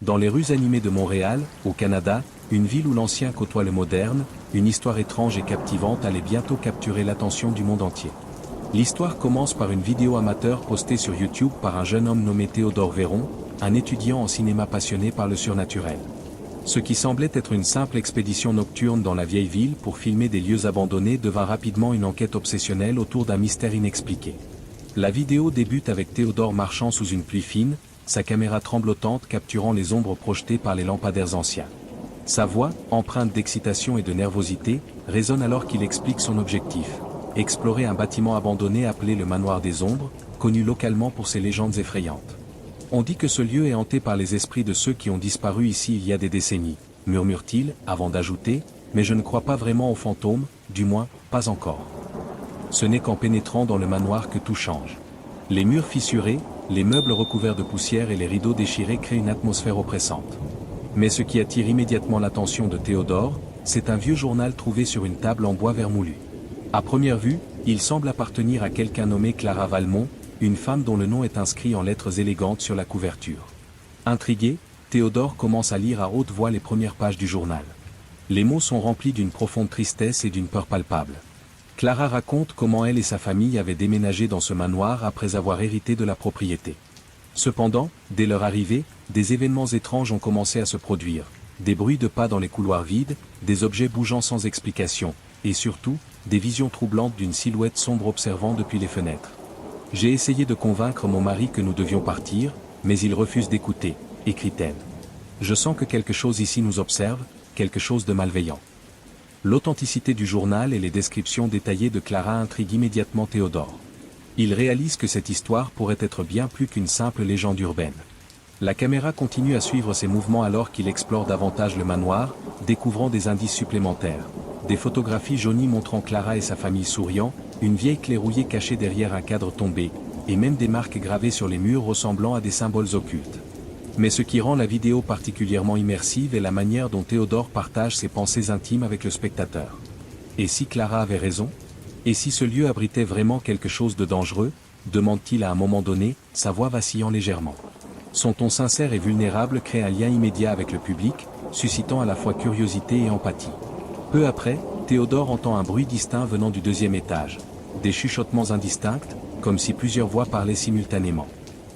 Dans les rues animées de Montréal, au Canada, une ville où l'ancien côtoie le moderne, une histoire étrange et captivante allait bientôt capturer l'attention du monde entier. L'histoire commence par une vidéo amateur postée sur YouTube par un jeune homme nommé Théodore Véron, un étudiant en cinéma passionné par le surnaturel. Ce qui semblait être une simple expédition nocturne dans la vieille ville pour filmer des lieux abandonnés devint rapidement une enquête obsessionnelle autour d'un mystère inexpliqué. La vidéo débute avec Théodore marchant sous une pluie fine, sa caméra tremblotante capturant les ombres projetées par les lampadaires anciens. Sa voix, empreinte d'excitation et de nervosité, résonne alors qu'il explique son objectif: explorer un bâtiment abandonné appelé le Manoir des Ombres, connu localement pour ses légendes effrayantes. On dit que ce lieu est hanté par les esprits de ceux qui ont disparu ici il y a des décennies, murmure-t-il, avant d'ajouter: mais je ne crois pas vraiment aux fantômes, du moins, pas encore. Ce n'est qu'en pénétrant dans le manoir que tout change. Les murs fissurés, les meubles recouverts de poussière et les rideaux déchirés créent une atmosphère oppressante. Mais ce qui attire immédiatement l'attention de Théodore, c'est un vieux journal trouvé sur une table en bois vermoulu. À première vue, il semble appartenir à quelqu'un nommé Clara Valmont, une femme dont le nom est inscrit en lettres élégantes sur la couverture. Intrigué, Théodore commence à lire à haute voix les premières pages du journal. Les mots sont remplis d'une profonde tristesse et d'une peur palpable. Clara raconte comment elle et sa famille avaient déménagé dans ce manoir après avoir hérité de la propriété. Cependant, dès leur arrivée, des événements étranges ont commencé à se produire. Des bruits de pas dans les couloirs vides, des objets bougeant sans explication, et surtout, des visions troublantes d'une silhouette sombre observant depuis les fenêtres. J'ai essayé de convaincre mon mari que nous devions partir, mais il refuse d'écouter, écrit-elle. Je sens que quelque chose ici nous observe, quelque chose de malveillant. L'authenticité du journal et les descriptions détaillées de Clara intriguent immédiatement Théodore. Il réalise que cette histoire pourrait être bien plus qu'une simple légende urbaine. La caméra continue à suivre ses mouvements alors qu'il explore davantage le manoir, découvrant des indices supplémentaires. Des photographies jaunies montrant Clara et sa famille souriant, une vieille clé rouillée cachée derrière un cadre tombé, et même des marques gravées sur les murs ressemblant à des symboles occultes. Mais ce qui rend la vidéo particulièrement immersive est la manière dont Théodore partage ses pensées intimes avec le spectateur. Et si Clara avait raison? Et si ce lieu abritait vraiment quelque chose de dangereux? Demande-t-il à un moment donné, sa voix vacillant légèrement. Son ton sincère et vulnérable crée un lien immédiat avec le public, suscitant à la fois curiosité et empathie. Peu après, Théodore entend un bruit distinct venant du deuxième étage. Des chuchotements indistincts, comme si plusieurs voix parlaient simultanément.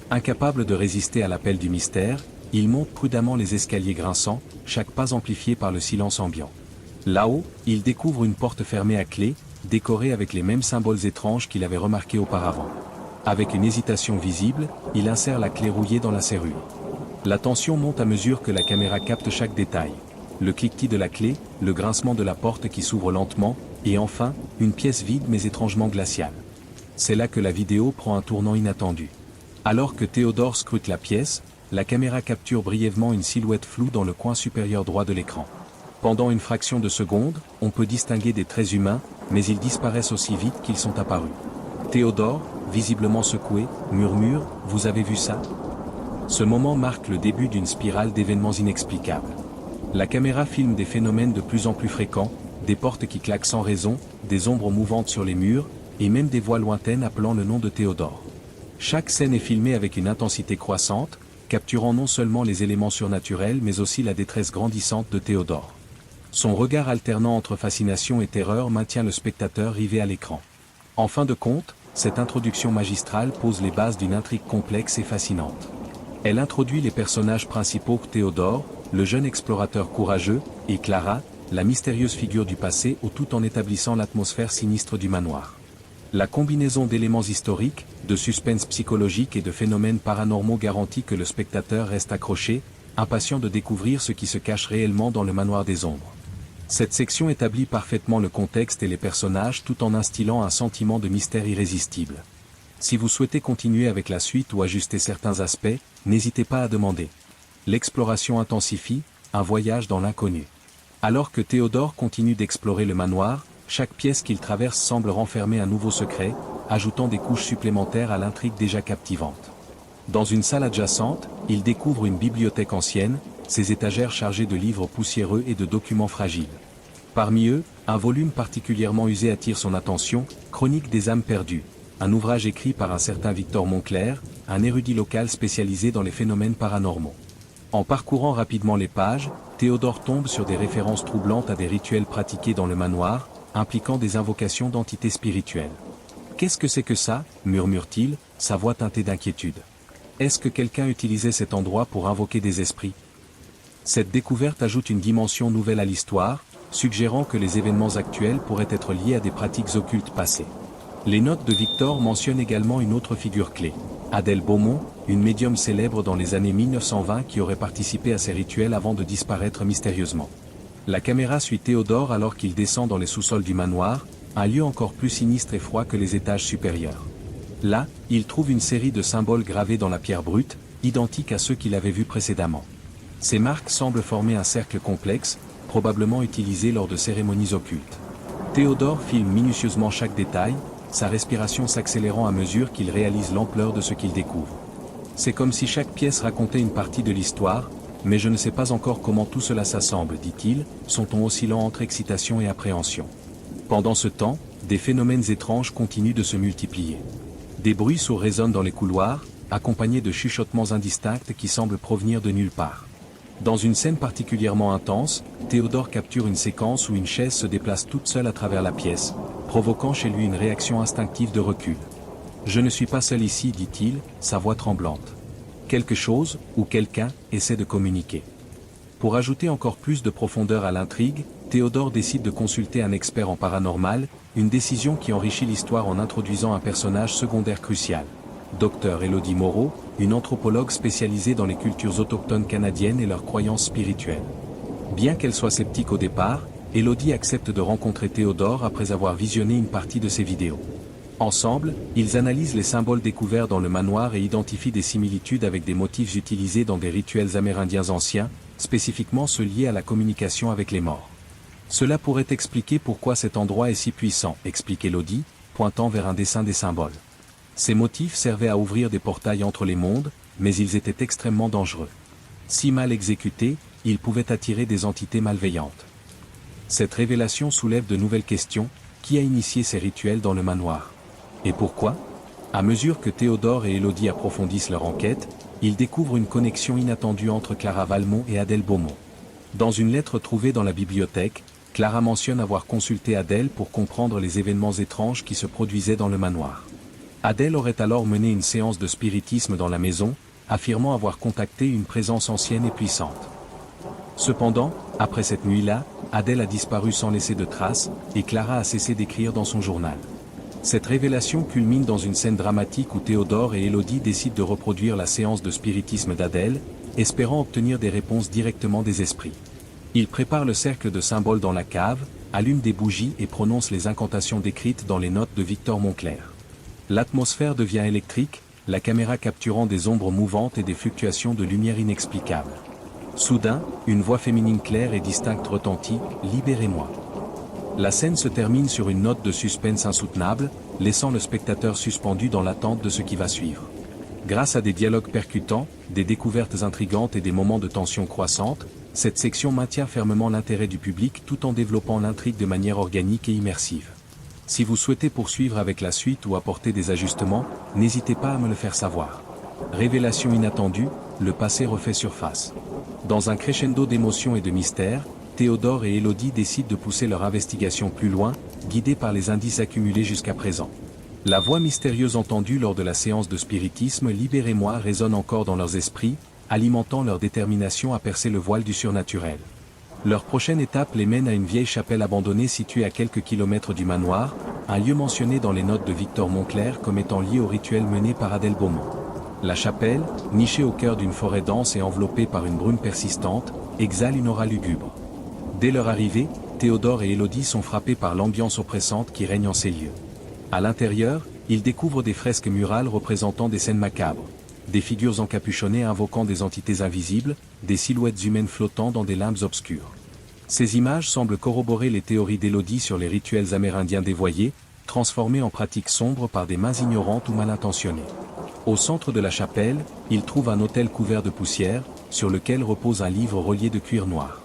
Incapable de résister à l'appel du mystère, il monte prudemment les escaliers grinçants, chaque pas amplifié par le silence ambiant. Là-haut, il découvre une porte fermée à clé, décorée avec les mêmes symboles étranges qu'il avait remarqués auparavant. Avec une hésitation visible, il insère la clé rouillée dans la serrure. La tension monte à mesure que la caméra capte chaque détail. Le cliquetis de la clé, le grincement de la porte qui s'ouvre lentement, et enfin, une pièce vide mais étrangement glaciale. C'est là que la vidéo prend un tournant inattendu. Alors que Théodore scrute la pièce, la caméra capture brièvement une silhouette floue dans le coin supérieur droit de l'écran. Pendant une fraction de seconde, on peut distinguer des traits humains, mais ils disparaissent aussi vite qu'ils sont apparus. Théodore, visiblement secoué, murmure: « Vous avez vu ça ?» Ce moment marque le début d'une spirale d'événements inexplicables. La caméra filme des phénomènes de plus en plus fréquents, des portes qui claquent sans raison, des ombres mouvantes sur les murs, et même des voix lointaines appelant le nom de Théodore. Chaque scène est filmée avec une intensité croissante, capturant non seulement les éléments surnaturels mais aussi la détresse grandissante de Théodore. Son regard alternant entre fascination et terreur maintient le spectateur rivé à l'écran. En fin de compte, cette introduction magistrale pose les bases d'une intrigue complexe et fascinante. Elle introduit les personnages principaux: Théodore, le jeune explorateur courageux, et Clara, la mystérieuse figure du passé, tout en établissant l'atmosphère sinistre du manoir. La combinaison d'éléments historiques, de suspense psychologique et de phénomènes paranormaux garantit que le spectateur reste accroché, impatient de découvrir ce qui se cache réellement dans le Manoir des Ombres. Cette section établit parfaitement le contexte et les personnages tout en instillant un sentiment de mystère irrésistible. Si vous souhaitez continuer avec la suite ou ajuster certains aspects, n'hésitez pas à demander. L'exploration intensifie, un voyage dans l'inconnu. Alors que Théodore continue d'explorer le manoir, chaque pièce qu'il traverse semble renfermer un nouveau secret, ajoutant des couches supplémentaires à l'intrigue déjà captivante. Dans une salle adjacente, il découvre une bibliothèque ancienne, ses étagères chargées de livres poussiéreux et de documents fragiles. Parmi eux, un volume particulièrement usé attire son attention, Chronique des âmes perdues, un ouvrage écrit par un certain Victor Moncler, un érudit local spécialisé dans les phénomènes paranormaux. En parcourant rapidement les pages, Théodore tombe sur des références troublantes à des rituels pratiqués dans le manoir, impliquant des invocations d'entités spirituelles. « Qu'est-ce que c'est que ça » murmure-t-il, sa voix teintée d'inquiétude. Est-ce que quelqu'un utilisait cet endroit pour invoquer des esprits? Cette découverte ajoute une dimension nouvelle à l'histoire, suggérant que les événements actuels pourraient être liés à des pratiques occultes passées. Les notes de Victor mentionnent également une autre figure clé, Adèle Beaumont, une médium célèbre dans les années 1920 qui aurait participé à ces rituels avant de disparaître mystérieusement. La caméra suit Théodore alors qu'il descend dans les sous-sols du manoir, un lieu encore plus sinistre et froid que les étages supérieurs. Là, il trouve une série de symboles gravés dans la pierre brute, identiques à ceux qu'il avait vus précédemment. Ces marques semblent former un cercle complexe, probablement utilisé lors de cérémonies occultes. Théodore filme minutieusement chaque détail, sa respiration s'accélérant à mesure qu'il réalise l'ampleur de ce qu'il découvre. C'est comme si chaque pièce racontait une partie de l'histoire, mais je ne sais pas encore comment tout cela s'assemble, dit-il, son ton oscillant entre excitation et appréhension. Pendant ce temps, des phénomènes étranges continuent de se multiplier. Des bruits sourds résonnent dans les couloirs, accompagnés de chuchotements indistincts qui semblent provenir de nulle part. Dans une scène particulièrement intense, Théodore capture une séquence où une chaise se déplace toute seule à travers la pièce, provoquant chez lui une réaction instinctive de recul. « Je ne suis pas seul ici, dit-il, sa voix tremblante. Quelque chose, ou quelqu'un, essaie de communiquer. » Pour ajouter encore plus de profondeur à l'intrigue, Théodore décide de consulter un expert en paranormal, une décision qui enrichit l'histoire en introduisant un personnage secondaire crucial. Dr Élodie Moreau, une anthropologue spécialisée dans les cultures autochtones canadiennes et leurs croyances spirituelles. Bien qu'elle soit sceptique au départ, Élodie accepte de rencontrer Théodore après avoir visionné une partie de ses vidéos. Ensemble, ils analysent les symboles découverts dans le manoir et identifient des similitudes avec des motifs utilisés dans des rituels amérindiens anciens, spécifiquement ceux liés à la communication avec les morts. Cela pourrait expliquer pourquoi cet endroit est si puissant, explique Élodie, pointant vers un dessin des symboles. Ces motifs servaient à ouvrir des portails entre les mondes, mais ils étaient extrêmement dangereux. Si mal exécutés, ils pouvaient attirer des entités malveillantes. Cette révélation soulève de nouvelles questions. Qui a initié ces rituels dans le manoir? Et pourquoi? À mesure que Théodore et Élodie approfondissent leur enquête, ils découvrent une connexion inattendue entre Clara Valmont et Adèle Beaumont. Dans une lettre trouvée dans la bibliothèque, Clara mentionne avoir consulté Adèle pour comprendre les événements étranges qui se produisaient dans le manoir. Adèle aurait alors mené une séance de spiritisme dans la maison, affirmant avoir contacté une présence ancienne et puissante. Cependant, après cette nuit-là, Adèle a disparu sans laisser de traces, et Clara a cessé d'écrire dans son journal. Cette révélation culmine dans une scène dramatique où Théodore et Élodie décident de reproduire la séance de spiritisme d'Adèle, espérant obtenir des réponses directement des esprits. Ils préparent le cercle de symboles dans la cave, allument des bougies et prononcent les incantations décrites dans les notes de Victor Moncler. L'atmosphère devient électrique, la caméra capturant des ombres mouvantes et des fluctuations de lumière inexplicables. Soudain, une voix féminine claire et distincte retentit « Libérez-moi ». La scène se termine sur une note de suspense insoutenable, laissant le spectateur suspendu dans l'attente de ce qui va suivre. Grâce à des dialogues percutants, des découvertes intrigantes et des moments de tension croissante, cette section maintient fermement l'intérêt du public tout en développant l'intrigue de manière organique et immersive. Si vous souhaitez poursuivre avec la suite ou apporter des ajustements, n'hésitez pas à me le faire savoir. Révélation inattendue, le passé refait surface. Dans un crescendo d'émotion et de mystère, Théodore et Élodie décident de pousser leur investigation plus loin, guidés par les indices accumulés jusqu'à présent. La voix mystérieuse entendue lors de la séance de spiritisme « Libérez-moi » résonne encore dans leurs esprits, alimentant leur détermination à percer le voile du surnaturel. Leur prochaine étape les mène à une vieille chapelle abandonnée située à quelques kilomètres du manoir, un lieu mentionné dans les notes de Victor Moncler comme étant lié au rituel mené par Adèle Beaumont. La chapelle, nichée au cœur d'une forêt dense et enveloppée par une brume persistante, exhale une aura lugubre. Dès leur arrivée, Théodore et Élodie sont frappés par l'ambiance oppressante qui règne en ces lieux. À l'intérieur, ils découvrent des fresques murales représentant des scènes macabres, des figures encapuchonnées invoquant des entités invisibles, des silhouettes humaines flottant dans des limbes obscures. Ces images semblent corroborer les théories d'Élodie sur les rituels amérindiens dévoyés, transformés en pratiques sombres par des mains ignorantes ou mal intentionnées. Au centre de la chapelle, ils trouvent un autel couvert de poussière, sur lequel repose un livre relié de cuir noir.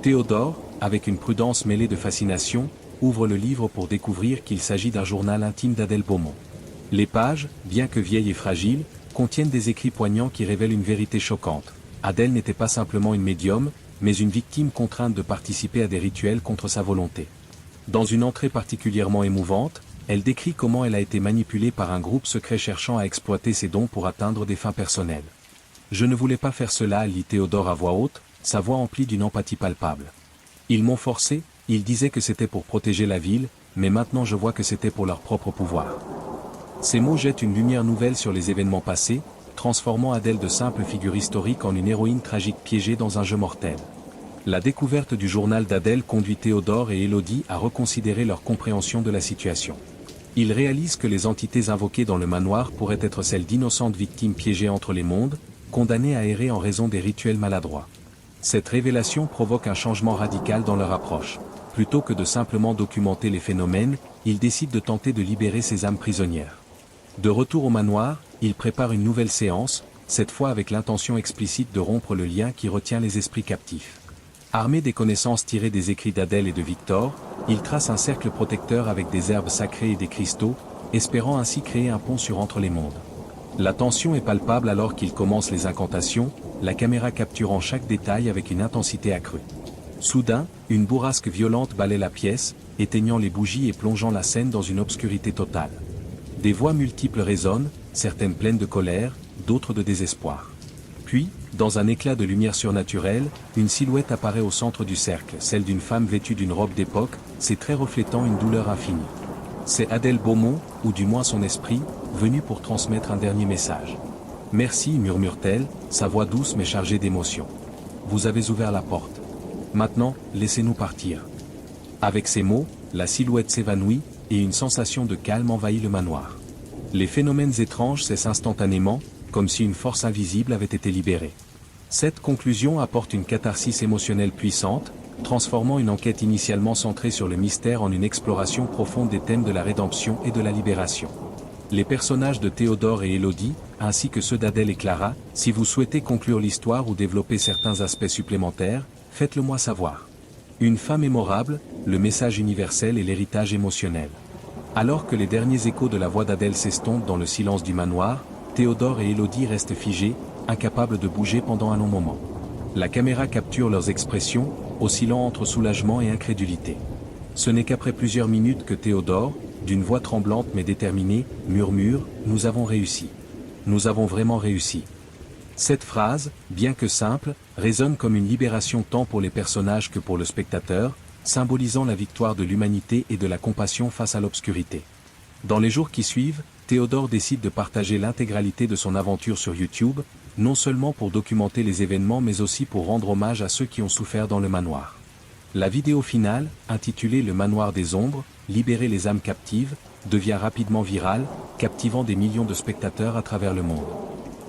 Théodore, avec une prudence mêlée de fascination, ouvre le livre pour découvrir qu'il s'agit d'un journal intime d'Adèle Beaumont. Les pages, bien que vieilles et fragiles, contiennent des écrits poignants qui révèlent une vérité choquante. Adèle n'était pas simplement une médium, mais une victime contrainte de participer à des rituels contre sa volonté. Dans une entrée particulièrement émouvante, elle décrit comment elle a été manipulée par un groupe secret cherchant à exploiter ses dons pour atteindre des fins personnelles. Je ne voulais pas faire cela, lit Théodore à voix haute, sa voix emplie d'une empathie palpable. Ils m'ont forcé, ils disaient que c'était pour protéger la ville, mais maintenant je vois que c'était pour leur propre pouvoir. Ces mots jettent une lumière nouvelle sur les événements passés, transformant Adèle de simple figure historique en une héroïne tragique piégée dans un jeu mortel. La découverte du journal d'Adèle conduit Théodore et Élodie à reconsidérer leur compréhension de la situation. Ils réalisent que les entités invoquées dans le manoir pourraient être celles d'innocentes victimes piégées entre les mondes, condamnées à errer en raison des rituels maladroits. Cette révélation provoque un changement radical dans leur approche. Plutôt que de simplement documenter les phénomènes, ils décident de tenter de libérer ces âmes prisonnières. De retour au manoir, ils préparent une nouvelle séance, cette fois avec l'intention explicite de rompre le lien qui retient les esprits captifs. Armés des connaissances tirées des écrits d'Adèle et de Victor, ils tracent un cercle protecteur avec des herbes sacrées et des cristaux, espérant ainsi créer un pont sur entre les mondes. La tension est palpable alors qu'ils commencent les incantations, la caméra capturant chaque détail avec une intensité accrue. Soudain, une bourrasque violente balaie la pièce, éteignant les bougies et plongeant la scène dans une obscurité totale. Des voix multiples résonnent, certaines pleines de colère, d'autres de désespoir. Puis, dans un éclat de lumière surnaturelle, une silhouette apparaît au centre du cercle, celle d'une femme vêtue d'une robe d'époque, ses traits reflétant une douleur infinie. C'est Adèle Beaumont, ou du moins son esprit, venu pour transmettre un dernier message. « Merci » murmure-t-elle, sa voix douce mais chargée d'émotion. « Vous avez ouvert la porte. Maintenant, laissez-nous partir. » Avec ces mots, la silhouette s'évanouit, et une sensation de calme envahit le manoir. Les phénomènes étranges cessent instantanément, comme si une force invisible avait été libérée. Cette conclusion apporte une catharsis émotionnelle puissante, transformant une enquête initialement centrée sur le mystère en une exploration profonde des thèmes de la rédemption et de la libération. Les personnages de Théodore et Élodie, ainsi que ceux d'Adèle et Clara, si vous souhaitez conclure l'histoire ou développer certains aspects supplémentaires, faites-le moi savoir. Une fin mémorable, le message universel et l'héritage émotionnel. Alors que les derniers échos de la voix d'Adèle s'estompent dans le silence du manoir, Théodore et Élodie restent figés, incapables de bouger pendant un long moment. La caméra capture leurs expressions, oscillant entre soulagement et incrédulité. Ce n'est qu'après plusieurs minutes que Théodore, d'une voix tremblante mais déterminée, murmure « Nous avons réussi. Nous avons vraiment réussi. » Cette phrase, bien que simple, résonne comme une libération tant pour les personnages que pour le spectateur, symbolisant la victoire de l'humanité et de la compassion face à l'obscurité. Dans les jours qui suivent, Théodore décide de partager l'intégralité de son aventure sur YouTube, non seulement pour documenter les événements mais aussi pour rendre hommage à ceux qui ont souffert dans le manoir. La vidéo finale, intitulée Le Manoir des Ombres, libérer les âmes captives, devient rapidement virale, captivant des millions de spectateurs à travers le monde.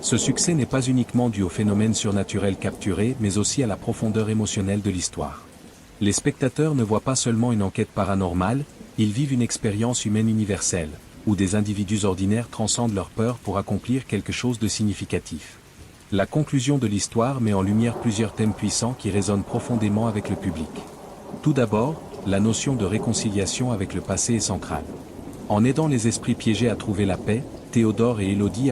Ce succès n'est pas uniquement dû au phénomène surnaturel capturé mais aussi à la profondeur émotionnelle de l'histoire. Les spectateurs ne voient pas seulement une enquête paranormale, ils vivent une expérience humaine universelle, où des individus ordinaires transcendent leur peur pour accomplir quelque chose de significatif. La conclusion de l'histoire met en lumière plusieurs thèmes puissants qui résonnent profondément avec le public. Tout d'abord, la notion de réconciliation avec le passé est centrale. En aidant les esprits piégés à trouver la paix, Théodore et Élodie